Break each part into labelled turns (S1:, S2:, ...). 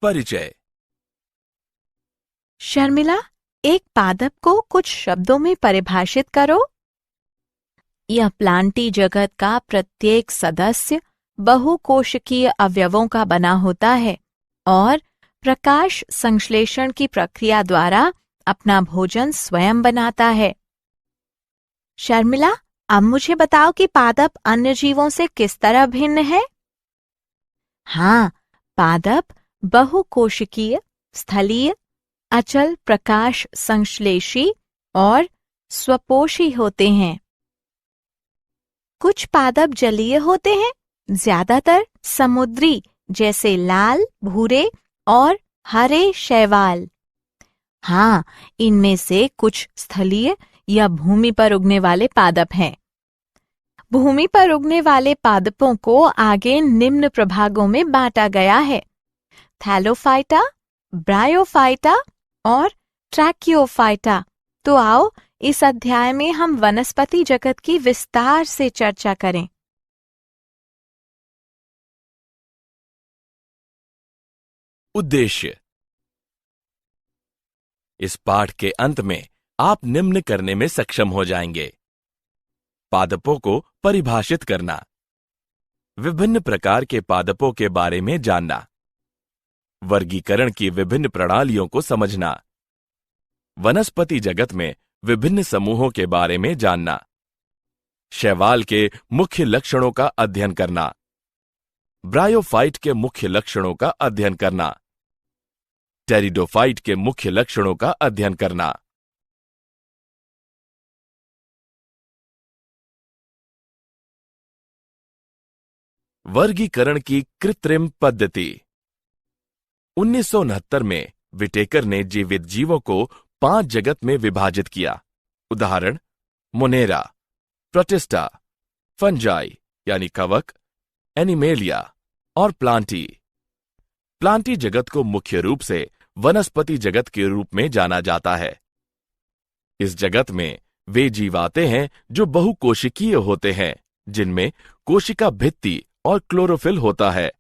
S1: परिचय।
S2: शर्मिला, एक पादप को कुछ शब्दों में परिभाषित करो। यह प्लांटी जगत का प्रत्येक सदस्य बहुकोशिकीय अवयवों का बना होता है और प्रकाश संश्लेषण की प्रक्रिया द्वारा अपना भोजन स्वयं बनाता है। शर्मिला, अब मुझे बताओ कि पादप अन्य जीवों से किस तरह भिन्न है? हाँ, पादप बहुकोशिकीय, स्थलीय, अचल प्रकाश संश्लेषी और स्वपोषी होते हैं। कुछ पादप जलीय होते हैं, ज्यादातर समुद्री, जैसे लाल, भूरे और हरे शैवाल। हाँ, इनमें से कुछ स्थलीय या भूमि पर उगने वाले पादप हैं। भूमि पर उगने वाले पादपों को आगे निम्न प्रभागों में बांटा गया है: थैलोफाइटा, ब्रायोफाइटा और ट्रैकियोफाइटा। तो आओ इस अध्याय में हम वनस्पति जगत की विस्तार से चर्चा करें।
S1: उद्देश्य। इस पाठ के अंत में आप निम्न करने में सक्षम हो जाएंगे: पादपों को परिभाषित करना, विभिन्न प्रकार के पादपों के बारे में जानना, वर्गीकरण की विभिन्न प्रणालियों को समझना, वनस्पति जगत में विभिन्न समूहों के बारे में जानना, शैवाल के मुख्य लक्षणों का अध्ययन करना, ब्रायोफाइट के मुख्य लक्षणों का अध्ययन करना, टेरिडोफाइट के मुख्य लक्षणों का अध्ययन करना। वर्गीकरण की कृत्रिम पद्धति। 1969 में विटेकर ने जीवित जीवों को 5 जगत में विभाजित किया। उदाहरण: मोनेरा, प्रोटिस्टा, फंजाई यानी कवक, एनिमेलिया और प्लांटी। प्लांटी जगत को मुख्य रूप से वनस्पति जगत के रूप में जाना जाता है। इस जगत में वे जीव आते हैं जो बहुकोशिकीय होते हैं, जिनमें कोशिका भित्ति और क्लोरोफिल होता है,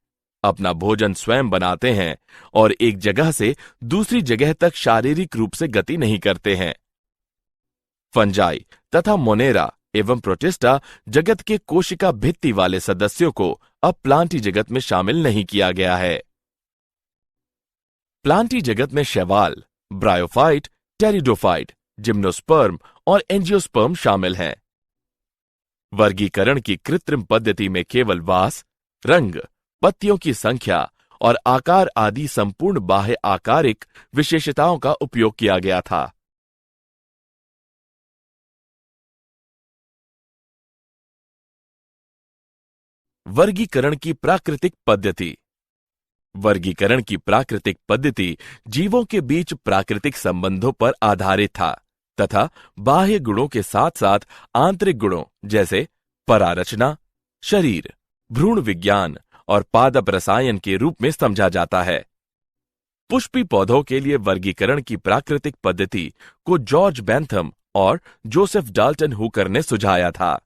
S1: अपना भोजन स्वयं बनाते हैं और एक जगह से दूसरी जगह तक शारीरिक रूप से गति नहीं करते हैं। फंजाई तथा मोनेरा एवं प्रोटिस्टा जगत के कोशिका भित्ति वाले सदस्यों को अब प्लांटी जगत में शामिल नहीं किया गया है। प्लांटी जगत में शैवाल, ब्रायोफाइट, टेरिडोफाइट, जिम्नोस्पर्म और एंजियोस्पर्म शामिल हैं। वर्गीकरण की कृत्रिम पद्धति में केवल वास, रंग, पत्तियों की संख्या और आकार आदि संपूर्ण बाह्य आकारिक विशेषताओं का उपयोग किया गया था। वर्गीकरण की प्राकृतिक पद्धति। वर्गीकरण की प्राकृतिक पद्धति जीवों के बीच प्राकृतिक संबंधों पर आधारित था तथा बाह्य गुणों के साथ साथ आंतरिक गुणों जैसे परारचना, शरीर, भ्रूण विज्ञान और पादप रसायन के रूप में समझा जाता है। पुष्पी पौधों के लिए वर्गीकरण की प्राकृतिक पद्धति को जॉर्ज बेंथम और जोसेफ डाल्टन हुकर ने सुझाया था।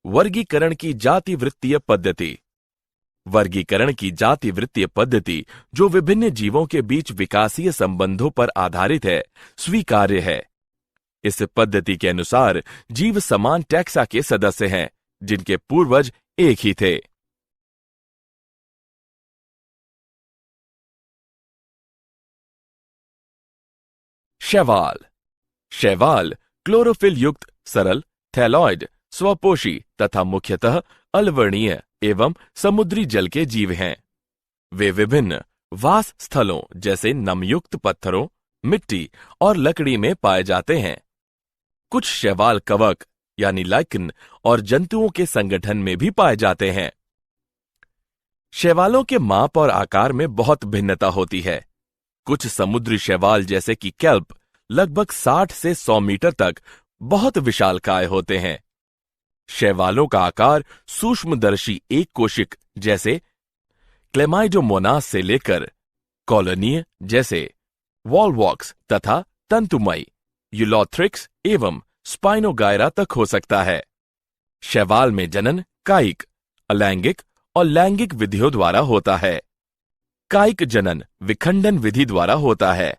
S1: वर्गीकरण की जातिवृत्तीय पद्धति। वर्गीकरण की जातिवृत्तीय पद्धति, जो विभिन्न जीवों के बीच विकासीय संबंधों पर आधारित है, स्वीकार्य है। इस पद्धति के अनुसार जीव समान टैक्सा के सदस्य हैं, जिनके पूर्वज एक ही थे। शैवाल। शैवाल क्लोरोफिल युक्त सरल, थैलॉइड, स्वपोषी तथा मुख्यतः अलवर्णीय एवं समुद्री जल के जीव हैं। वे विभिन्न वास स्थलों जैसे नमयुक्त पत्थरों, मिट्टी और लकड़ी में पाए जाते हैं। कुछ शैवाल कवक यानी लाइकन और जंतुओं के संगठन में भी पाए जाते हैं। शैवालों के माप और आकार में बहुत भिन्नता होती है। कुछ समुद्री शैवाल जैसे कि केल्प लगभग 60 से 100 मीटर तक बहुत विशालकाय होते हैं। शैवालों का आकार सूक्ष्मदर्शी एक कोशिक जैसे क्लेमाइडोमोनास से लेकर कॉलोनीय जैसे वॉलवॉक्स तथा तंतुमयी यूलोथ्रिक्स एवं स्पाइनोगायरा तक हो सकता है। शैवाल में जनन कायिक, अलैंगिक और लैंगिक विधियों द्वारा होता है। कायिक जनन विखंडन विधि द्वारा होता है।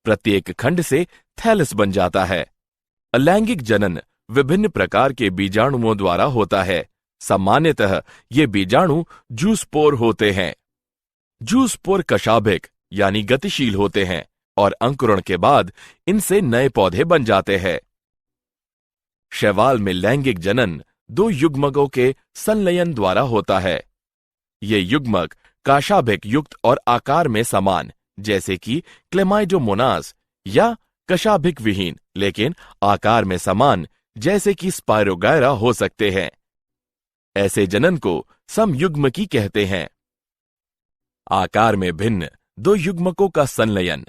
S1: प्रत्येक खंड से थैलस बन जाता है। अलैंगिक जनन विभिन्न प्रकार के बीजाणुओं द्वारा होता है। सामान्यतः ये बीजाणु जूस्पोर होते हैं। जूस्पोर कशाभिक यानी गतिशील होते हैं और अंकुरण के बाद इनसे नए पौधे बन जाते हैं। शैवाल में लैंगिक जनन दो युग्मकों के संलयन द्वारा होता है। ये युग्मक कशाभिक युक्त और आकार में समान, जैसे कि क्लेमाइडोमोनास, या कशाभिक विहीन लेकिन आकार में समान, जैसे कि स्पायरोगायरा हो सकते हैं। ऐसे जनन को समयुग्मकी कहते हैं। आकार में भिन्न दो युग्मकों का संलयन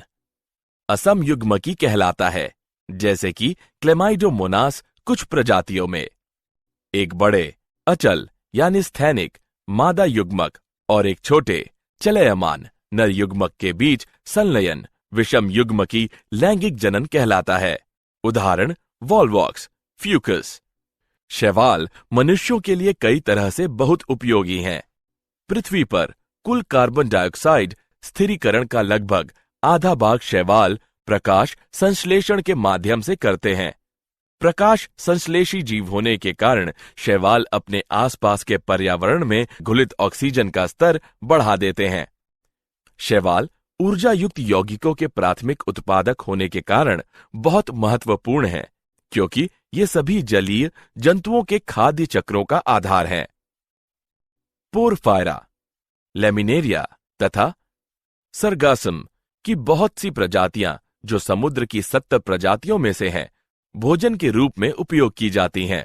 S1: असमयुग्मकी कहलाता है, जैसे कि क्लेमाइडोमोनास कुछ प्रजातियों में। एक बड़े अचल यानी स्थैनिक मादा युग्मक और एक छोटे चलयमान नर युग्मक के बीच संलयन विषम युग्मकी लैंगिक जनन कहलाता है। उदाहरण वॉलवॉक्स, फ्यूकस। शैवाल मनुष्यों के लिए कई तरह से बहुत उपयोगी हैं। पृथ्वी पर कुल कार्बन डाइऑक्साइड स्थिरीकरण का लगभग आधा भाग शैवाल प्रकाश संश्लेषण के माध्यम से करते हैं। प्रकाश संश्लेषी जीव होने के कारण शैवाल अपने आसपास के पर्यावरण में घुलित ऑक्सीजन का स्तर बढ़ा देते हैं। शैवाल ऊर्जा युक्त यौगिकों के प्राथमिक उत्पादक होने के कारण बहुत महत्वपूर्ण है, क्योंकि ये सभी जलीय जंतुओं के खाद्य चक्रों का आधार हैं। पोरफायरा, लेमिनेरिया तथा सरगासम की बहुत सी प्रजातियां, जो समुद्र की 70 प्रजातियों में से हैं, भोजन के रूप में उपयोग की जाती हैं।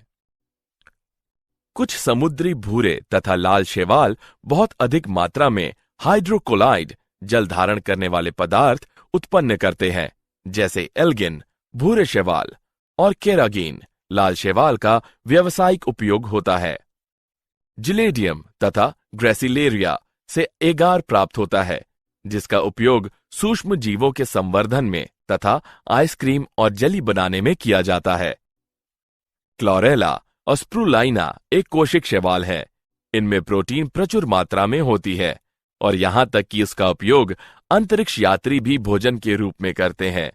S1: कुछ समुद्री भूरे तथा लाल शैवाल बहुत अधिक मात्रा में हाइड्रोकोलाइड जल धारण करने वाले पदार्थ उत्पन्न करते हैं, जैसे एल्गिन भूरे शैवाल और केरागिन लाल शैवाल का व्यावसायिक उपयोग होता है। जिलेडियम तथा ग्रेसिलेरिया से एगार प्राप्त होता है, जिसका उपयोग सूक्ष्म जीवों के संवर्धन में तथा आइसक्रीम और जेली बनाने में किया जाता है। क्लोरेला और स्प्रूलाइना एक कोशिक शैवाल है। इनमें प्रोटीन प्रचुर मात्रा में होती है और यहां तक कि इसका उपयोग अंतरिक्ष यात्री भी भोजन के रूप में करते हैं।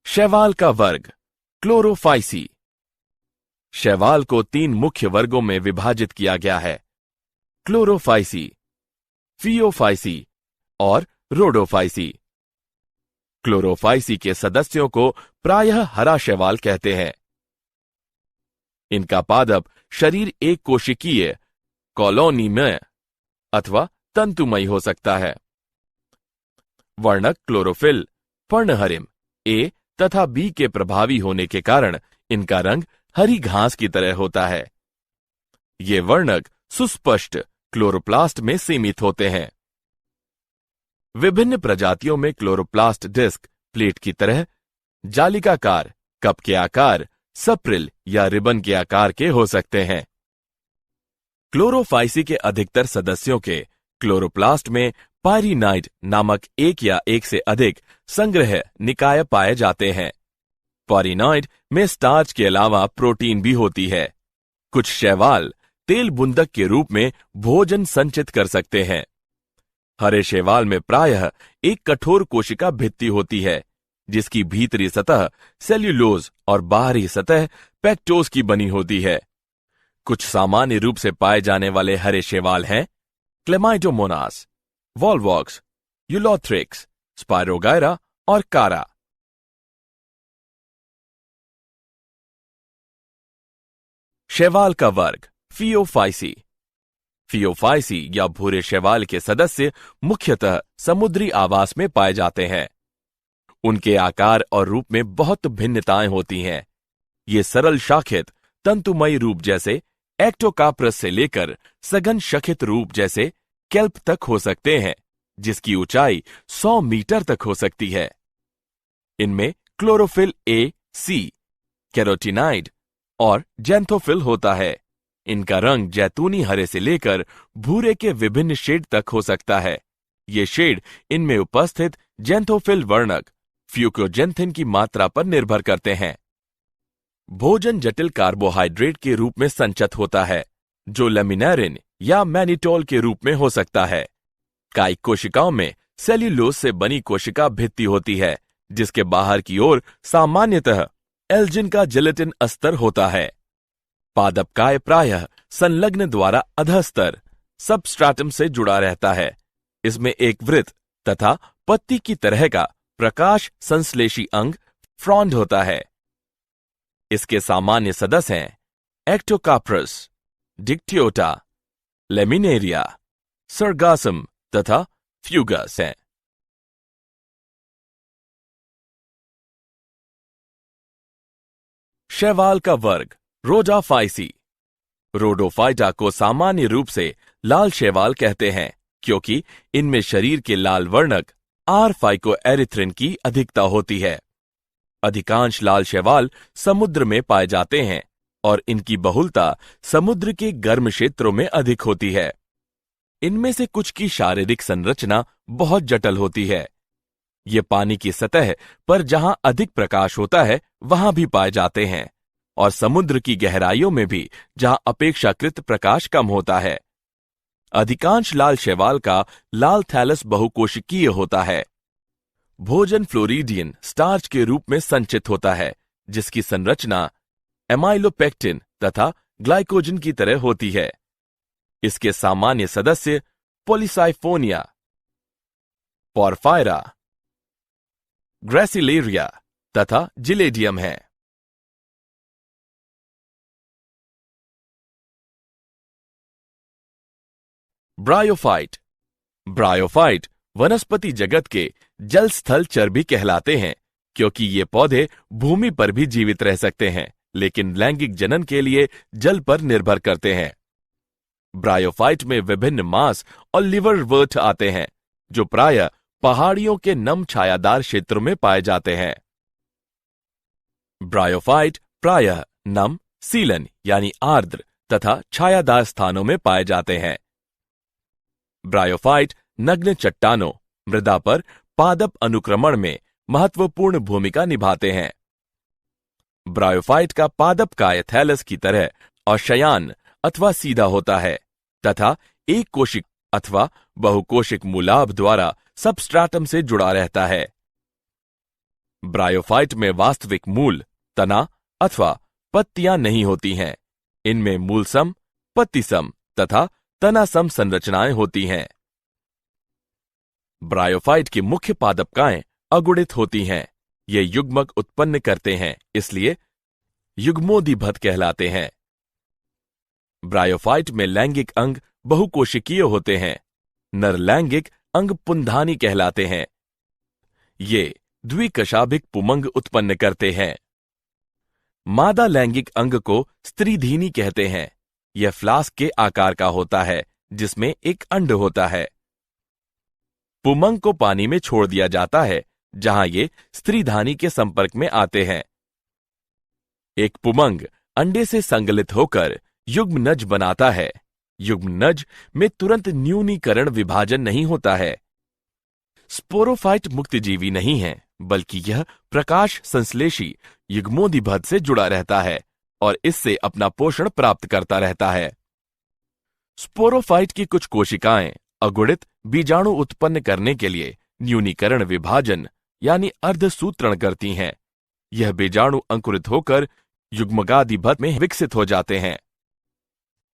S1: शैवाल का वर्ग क्लोरोफाइसी। शैवाल को 3 मुख्य वर्गों में विभाजित किया गया है: क्लोरोफाइसी, फियोफाइसी और रोडोफाइसी। क्लोरोफाइसी के सदस्यों को प्रायः हरा शैवाल कहते हैं। इनका पादप शरीर एक कोशिकीय कॉलोनी में अथवा तंतुमय हो सकता है। वर्णक क्लोरोफिल पर्णहरिम ए तथा बी के प्रभावी होने के कारण इनका रंग हरी घास की तरह होता है। ये वर्णक सुस्पष्ट क्लोरोप्लास्ट में सीमित होते हैं। विभिन्न प्रजातियों में क्लोरोप्लास्ट डिस्क प्लेट की तरह जालिकाकार, कप के आकार, सप्रिल या रिबन के आकार के हो सकते हैं। क्लोरोफाइसी के अधिकतर सदस्यों के क्लोरोप्लास्ट में पायरिनाइड नामक एक या एक से अधिक संग्रह निकाय पाए जाते हैं। पायरिनाइड में स्टार्च के अलावा प्रोटीन भी होती है। कुछ शैवाल तेल बुंदक के रूप में भोजन संचित कर सकते हैं। हरे शैवाल में प्रायः एक कठोर कोशिका भित्ति होती है, जिसकी भीतरी सतह सेल्यूलोज और बाहरी सतह पेक्टोज की बनी होती है। कुछ सामान्य रूप से पाए जाने वाले हरे शैवाल हैं क्लेमाइडोमोनास, वॉलवॉक्स, यूलोथ्रिक्स, स्पायरोगायरा और कारा। शैवाल का वर्ग फियोफाइसी। फियोफाइसी या भूरे शैवाल के सदस्य मुख्यतः समुद्री आवास में पाए जाते हैं। उनके आकार और रूप में बहुत भिन्नताएं होती हैं। ये सरल शाखित तंतुमयी रूप जैसे एक्टोकाप्रस से लेकर सघन शखित रूप जैसे केल्प तक हो सकते हैं, जिसकी ऊंचाई 100 मीटर तक हो सकती है। इनमें क्लोरोफिल ए, सी, कैरोटीनाइड और जैंथोफिल होता है। इनका रंग जैतूनी हरे से लेकर भूरे के विभिन्न शेड तक हो सकता है। ये शेड इनमें उपस्थित जैंथोफिल वर्णक फ्यूकोजेंथिन की मात्रा पर निर्भर करते हैं। भोजन जटिल कार्बोहाइड्रेट के रूप में संचित होता है, जो लेमिनेरिन या मैनिटोल के रूप में हो सकता है। कायिक कोशिकाओं में सेल्यूलोज से बनी कोशिका भित्ति होती है, जिसके बाहर की ओर सामान्यतः एल्जिन का जिलेटिन अस्तर होता है। पादपकाय प्रायः संलग्न द्वारा अधस्तर सबस्ट्राटम से जुड़ा रहता है। इसमें एक वृत्त तथा पत्ती की तरह का प्रकाश संश्लेषी अंग फ्रॉन्ड होता है। इसके सामान्य सदस्य हैं एक्टोकाप्रस, डिक्टियोटा, लेमिनेरिया, सरगासम तथा फ्यूगस हैं। शैवाल का वर्ग रोडाफाइसी। रोडोफाइटा को सामान्य रूप से लाल शैवाल कहते हैं, क्योंकि इनमें शरीर के लाल वर्णक R-फाइकोएरिथ्रिन की अधिकता होती है। अधिकांश लाल शैवाल समुद्र में पाए जाते हैं और इनकी बहुलता समुद्र के गर्म क्षेत्रों में अधिक होती है। इनमें से कुछ की शारीरिक संरचना बहुत जटिल होती है। ये पानी की सतह पर जहां अधिक प्रकाश होता है वहां भी पाए जाते हैं, और समुद्र की गहराइयों में भी जहां अपेक्षाकृत प्रकाश कम होता है। अधिकांश लाल शैवाल का लाल थैलस बहुकोशिकीय होता है। भोजन फ्लोरिडियन स्टार्च के रूप में संचित होता है, जिसकी संरचना एमाइलोपेक्टिन तथा ग्लाइकोजन की तरह होती है। इसके सामान्य सदस्य पोलिसाइफोनिया, पोरफायरा, ग्रेसिलेरिया तथा जिलेडियम है। ब्रायोफाइट। ब्रायोफाइट वनस्पति जगत के जल स्थल चर्बी कहलाते हैं, क्योंकि ये पौधे भूमि पर भी जीवित रह सकते हैं, लेकिन लैंगिक जनन के लिए जल पर निर्भर करते हैं। ब्रायोफाइट में विभिन्न मांस और लिवरवर्ट आते हैं, जो प्रायः पहाड़ियों के नम छायादार क्षेत्रों में पाए जाते हैं। ब्रायोफाइट प्रायः नम, सीलन यानी आर्द्र तथा छायादार स्थानों में पाए जाते हैं। ब्रायोफाइट नग्न चट्टानों, मृदा पर पादप अनुक्रमण में महत्वपूर्ण भूमिका निभाते हैं। ब्रायोफाइट का पादपकाय थैलस की तरह और शयान अथवा सीधा होता है तथा एक कोशिक अथवा बहुकोशिक मूलाभ द्वारा सबस्ट्राटम से जुड़ा रहता है। ब्रायोफाइट में वास्तविक मूल, तना अथवा पत्तियां नहीं होती हैं। इनमें मूलसम, पत्तिसम तथा तनासम संरचनाएं होती हैं। ब्रायोफाइट की मुख्य पादपकाएं अगुणित होती हैं। ये युग्मक उत्पन्न करते हैं, इसलिए युग्मोदिभत कहलाते हैं। ब्रायोफाइट में लैंगिक अंग बहुकोशिकीय होते हैं। नर लैंगिक अंग पुंधानी कहलाते हैं। ये द्विकशाभिक पुमंग उत्पन्न करते हैं। मादा लैंगिक अंग को स्त्रीधीनी कहते हैं। यह फ्लास्क के आकार का होता है, जिसमें एक अंड होता है। पुमंग को पानी में छोड़ दिया जाता है, जहां ये स्त्रीधानी के संपर्क में आते हैं। एक पुमंग अंडे से संगलित होकर युग्मनज बनाता है। युग्मनज में तुरंत न्यूनीकरण विभाजन नहीं होता है। स्पोरोफाइट मुक्तजीवी नहीं है, बल्कि यह प्रकाश संश्लेषी युग्मोदिभत से जुड़ा रहता है और इससे अपना पोषण प्राप्त करता रहता है। स्पोरोफाइट की कुछ कोशिकाएं अगुणित बीजाणु उत्पन्न करने के लिए न्यूनीकरण विभाजन यानी अर्धसूत्रण करती हैं। यह बीजाणु अंकुरित होकर युग्मगादिभत में विकसित हो जाते हैं।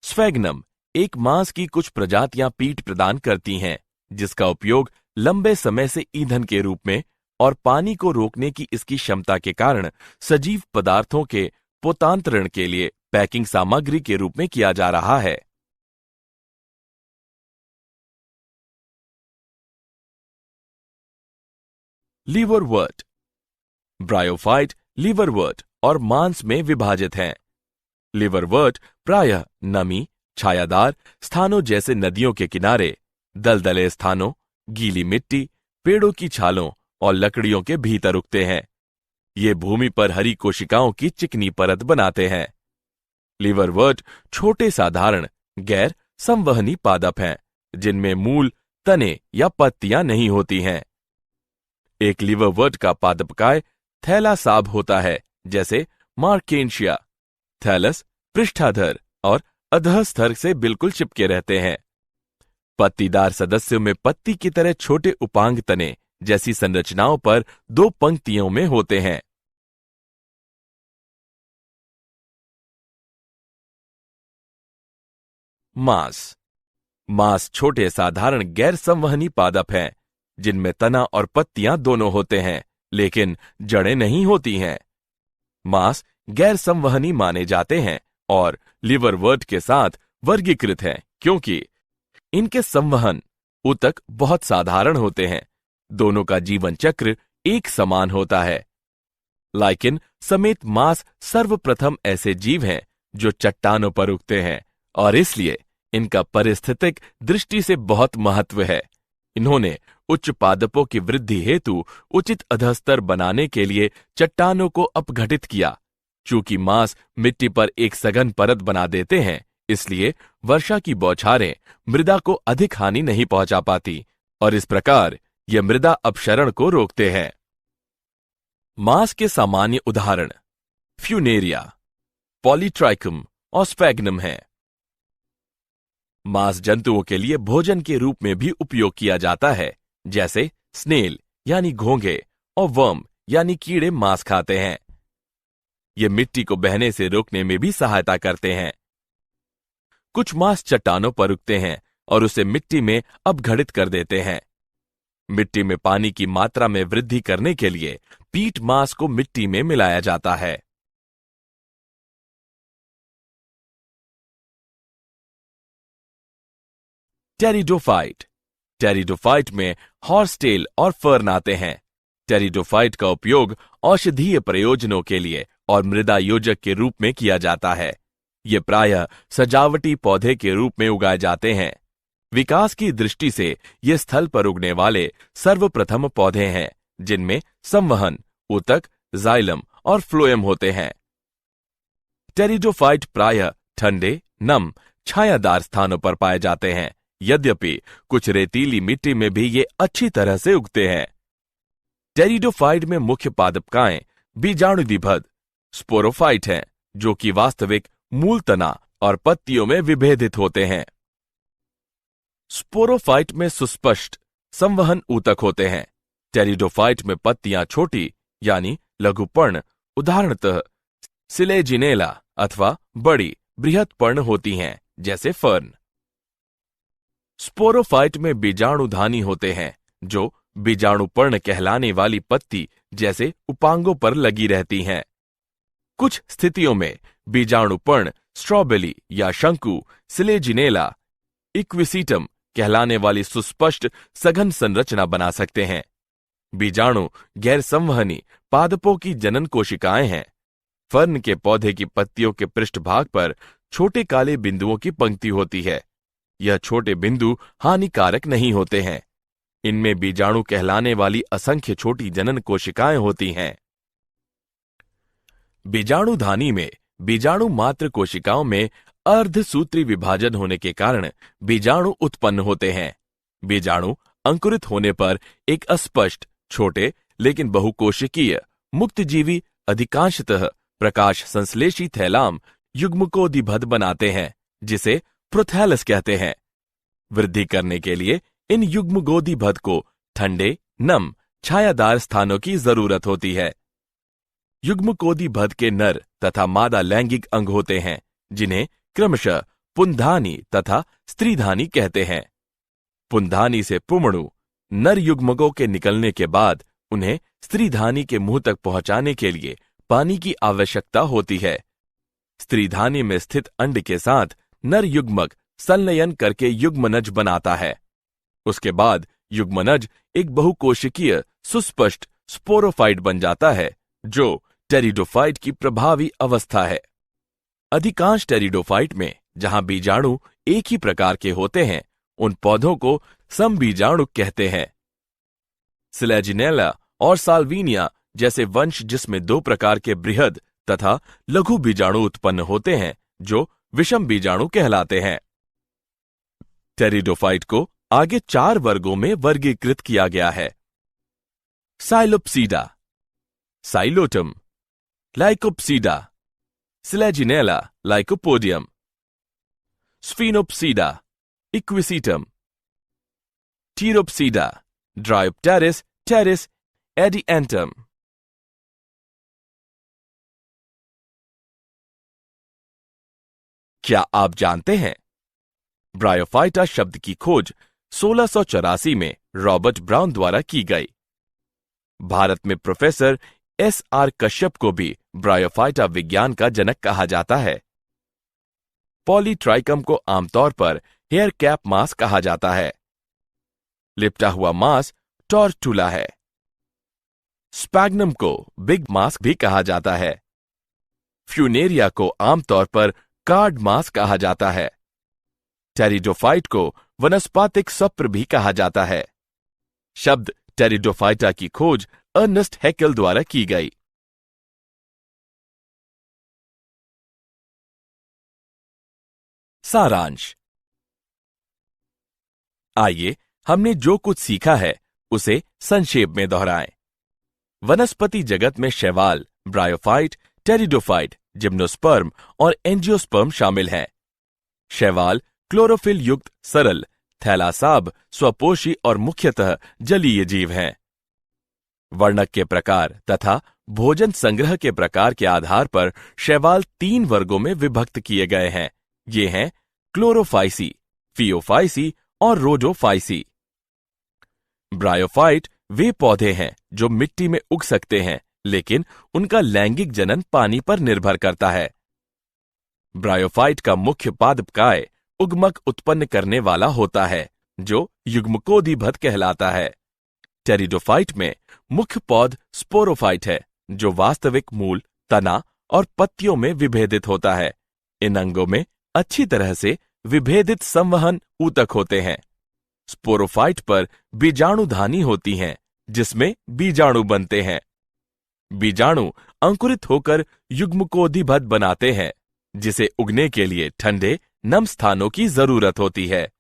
S1: स्फेग्नम एक मांस की कुछ प्रजातियां पीठ प्रदान करती हैं, जिसका उपयोग लंबे समय से ईंधन के रूप में और पानी को रोकने की इसकी क्षमता के कारण सजीव पदार्थों के पोतांतरण के लिए पैकिंग सामग्री के रूप में किया जा रहा है। लीवरवर्ट। ब्रायोफाइट लीवरवर्ट और मांस में विभाजित हैं। लीवरवर्ट प्रायः नमी, छायादार स्थानों जैसे नदियों के किनारे, दलदले स्थानों, गीली मिट्टी, पेड़ों की छालों और लकड़ियों के भीतर उगते हैं। ये भूमि पर हरी कोशिकाओं की चिकनी परत बनाते हैं। लीवरवर्ट छोटे साधारण गैर संवहनी पादप हैं, जिनमें मूल, तने या पत्तियां नहीं होती हैं। एक लीवरवर्ट का पादपकाय थैलासाब होता है, जैसे मार्केंशिया। थैलस पृष्ठाधर और अधःस्तर से बिल्कुल चिपके रहते हैं। पत्तीदार सदस्यों में पत्ती की तरह छोटे उपांग तने जैसी संरचनाओं पर 2 पंक्तियों में होते हैं। मांस छोटे साधारण गैर संवहनी पादप हैं, जिनमें तना और पत्तियां दोनों होते हैं, लेकिन जड़ें नहीं होती हैं। मांस गैर संवहनी माने जाते हैं और लिवरवर्ट के साथ वर्गीकृत हैं, क्योंकि इनके संवहन ऊतक बहुत साधारण होते हैं। दोनों का जीवन चक्र एक समान होता है। लाइकेन समेत मांस सर्वप्रथम ऐसे जीव हैं जो चट्टानों पर उगते हैं और इसलिए इनका पारिस्थितिक दृष्टि से बहुत महत्व है। इन्होंने उच्च पादपों की वृद्धि हेतु उचित अधस्तर बनाने के लिए चट्टानों को अपघटित किया। चूंकि मांस मिट्टी पर एक सघन परत बना देते हैं, इसलिए वर्षा की बौछारें मृदा को अधिक हानि नहीं पहुंचा पाती और इस प्रकार ये मृदा अपक्षरण को रोकते हैं। मांस के सामान्य उदाहरण फ्यूनेरिया, पॉलीट्राइकम और स्पैग्नम हैं। मांस जंतुओं के लिए भोजन के रूप में भी उपयोग किया जाता है, जैसे स्नेल यानी घोंघे और वर्म यानी कीड़े मांस खाते हैं। ये मिट्टी को बहने से रोकने में भी सहायता करते हैं। कुछ मांस चट्टानों पर उगते हैं और उसे मिट्टी में अपघटित कर देते हैं। मिट्टी में पानी की मात्रा में वृद्धि करने के लिए पीट मांस को मिट्टी में मिलाया जाता है। टेरिडोफाइट में हॉर्सटेल और फर्न आते हैं। टेरिडोफाइट का उपयोग औषधीय प्रयोजनों के लिए और मृदा योजक के रूप में किया जाता है। ये प्रायः सजावटी पौधे के रूप में उगाए जाते हैं। विकास की दृष्टि से ये स्थल पर उगने वाले सर्वप्रथम पौधे हैं, जिनमें संवहन, ऊतक, जाइलम और फ्लोएम होते हैं। टेरिडोफाइट प्रायः ठंडे, नम, छायादार स्थानों पर पाए जाते हैं, यद्यपि कुछ रेतीली मिट्टी में भी ये अच्छी तरह से उगते हैं। टेरिडोफाइट में मुख्य पादपकाएं बीजाणुदिभद स्पोरोफाइट हैं, जो कि वास्तविक मूल तना और पत्तियों में विभेदित होते हैं। स्पोरोफाइट में सुस्पष्ट संवहन ऊतक होते हैं। टेरिडोफाइट में पत्तियां छोटी यानी लघुपर्ण, उदाहरणतः सिलेजिनेला, अथवा बड़ी बृहत पर्ण होती हैं, जैसे फर्न। स्पोरोफाइट में बीजाणुधानी होते हैं, जो बीजाणुपर्ण कहलाने वाली पत्ती जैसे उपांगों पर लगी रहती हैं। कुछ स्थितियों में बीजाणुपर्ण स्ट्रॉबेरी या शंकु सिलेजिनेला इक्विसीटम कहलाने वाली सुस्पष्ट सघन संरचना बना सकते हैं। बीजाणु गैर संवहनी पादपों की जनन कोशिकाएं हैं। फर्न के पौधे की पत्तियों के पृष्ठभाग पर छोटे काले बिंदुओं की पंक्ति होती है। यह छोटे बिंदु हानिकारक नहीं होते हैं। इनमें बीजाणु कहलाने वाली असंख्य छोटी जनन कोशिकाएं होती हैं। बीजाणुधानी में बीजाणु मात्र कोशिकाओं में अर्धसूत्री विभाजन होने के कारण बीजाणु उत्पन्न होते हैं। बीजाणु अंकुरित होने पर एक अस्पष्ट, छोटे लेकिन बहुकोशिकीय, मुक्तजीवी, अधिकांशतः प्रकाश संश्लेषी थैलाम युग्मकोदिभद बनाते हैं, जिसे प्रोथैलस कहते हैं। वृद्धि करने के लिए इन युग्मकोदिभद को ठंडे, नम, छायादार स्थानों की जरूरत होती है। युग्मकोदिभद के नर तथा मादा लैंगिक अंग होते हैं, जिन्हें क्रमशः पुंधानी तथा स्त्रीधानी कहते हैं। पुंधानी से पुमणु नर युग्मकों के निकलने के बाद उन्हें स्त्रीधानी के मुंह तक पहुंचाने के लिए पानी की आवश्यकता होती है। स्त्रीधानी में स्थित अंड के साथ नर युग्मक संलयन करके युग्मनज बनाता है। उसके बाद युग्मनज एक बहुकोशिकीय सुस्पष्ट स्पोरोफाइट बन जाता है, जो टेरिडोफाइट की प्रभावी अवस्था है। अधिकांश टेरिडोफाइट में जहां बीजाणु एक ही प्रकार के होते हैं, उन पौधों को समबीजाणु कहते हैं। सिलेजिनेला और साल्विनिया जैसे वंश जिसमें 2 प्रकार के बृहद तथा लघु बीजाणु उत्पन्न होते हैं, जो विषम बीजाणु कहलाते हैं। टेरिडोफाइट को आगे 4 वर्गों में वर्गीकृत किया गया है। Psilopsida, Psilotum, Lycopsida, Selaginella Lycopodium, Sphenopsida, Equisetum, Pteropsida, Dryopteris, Pteris, Adiantum. क्या आप जानते हैं ब्रायोफाइटा शब्द की खोज 1684 में रॉबर्ट ब्राउन द्वारा की गई। भारत में प्रोफेसर S.R. कश्यप को भी ब्रायोफाइटा विज्ञान का जनक कहा जाता है। पॉलीट्राइकम को आमतौर पर हेयर कैप मास कहा जाता है। लिपटा हुआ मास टॉर्टुला है। स्पैग्नम को बिग मास भी कहा जाता है। फ्यूनेरिया को आमतौर पर कार्ड मास कहा जाता है। टेरिडोफाइट को वनस्पतिक सप्र भी कहा जाता है। शब्द टेरिडोफाइटा की खोज अर्नेस्ट हैकेल द्वारा की गई। सारांश। आइए हमने जो कुछ सीखा है उसे संक्षेप में दोहराएं। वनस्पति जगत में शैवाल, ब्रायोफाइट, टेरिडोफाइट, जिम्नोस्पर्म और एंजियोस्पर्म शामिल हैं। शैवाल क्लोरोफिल युक्त सरल, थैलासाब, स्वपोषी और मुख्यतः जलीय जीव हैं। वर्णक के प्रकार तथा भोजन संग्रह के प्रकार के आधार पर शैवाल 3 वर्गों में विभक्त किए गए हैं। ये हैं क्लोरोफाइसी, फियोफाइसी और रोडोफाइसी। ब्रायोफाइट वे पौधे हैं जो मिट्टी में उग सकते हैं, लेकिन उनका लैंगिक जनन पानी पर निर्भर करता है। ब्रायोफाइट का मुख्य पादपकाय उगमक उत्पन्न करने वाला होता है, जो युग्मकोदिभद कहलाता है। टेरिडोफाइट में मुख्य पौध स्पोरोफाइट है, जो वास्तविक मूल, तना और पत्तियों में विभेदित होता है। इन अंगों में अच्छी तरह से विभेदित संवहन ऊतक होते हैं। स्पोरोफाइट पर बीजाणुधानी होती हैं, जिसमें बीजाणु बनते हैं। बीजाणु अंकुरित होकर युग्मकोदिभद बनाते हैं, जिसे उगने के लिए ठंडे, नम स्थानों की जरूरत होती है।